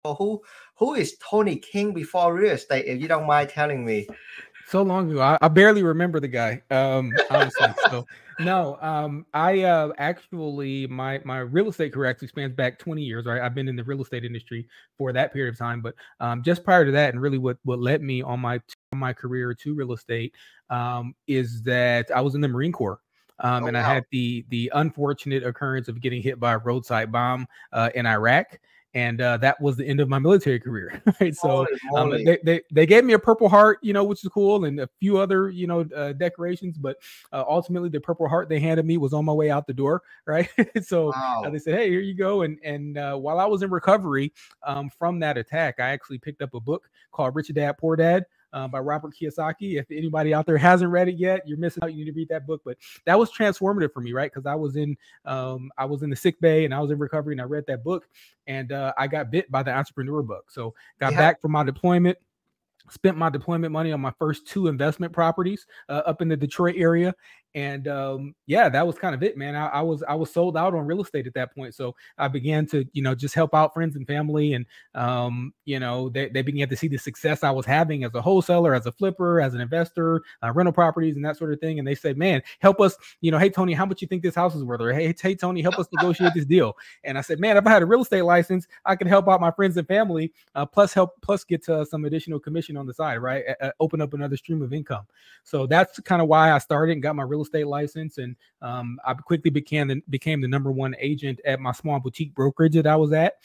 So who is Tony King before real estate? If you don't mind telling me. So long ago, I barely remember the guy, honestly. So no, I actually my real estate career actually spans back 20 years. Right, I've been in the real estate industry for that period of time. But just prior to that, and really what led me on my career to real estate is that I was in the Marine Corps. Oh And I wow. had the unfortunate occurrence of getting hit by a roadside bomb in Iraq, and that was the end of my military career. Right, so Holy moly. they gave me a Purple Heart, which is cool, and a few other decorations, but ultimately the Purple Heart they handed me was on my way out the door, right? So Wow. they said, "Hey, here you go." And while I was in recovery from that attack, I actually picked up a book called Rich Dad Poor Dad. By Robert Kiyosaki. If anybody out there hasn't read it yet, you're missing out. You need to read that book. But that was transformative for me, right? Because I was in the sick bay and I was in recovery, and I read that book, and I got bit by the entrepreneur bug. So got Yeah. back from my deployment, spent my deployment money on my first two investment properties up in the Detroit area, and yeah, that was kind of it, man. I was sold out on real estate at that point, so I began to just help out friends and family, and they began to see the success I was having as a wholesaler, as a flipper, as an investor, rental properties, and that sort of thing. And they said, "Man, help us, hey Tony, how much you think this house is worth?" Or hey Tony, help us negotiate this deal. And I said, "Man, if I had a real estate license, I could help out my friends and family, plus get some additional commission on the side, right? Open up another stream of income." So that's kind of why I started and got my real estate license, and I quickly became the number one agent at my small boutique brokerage that I was at.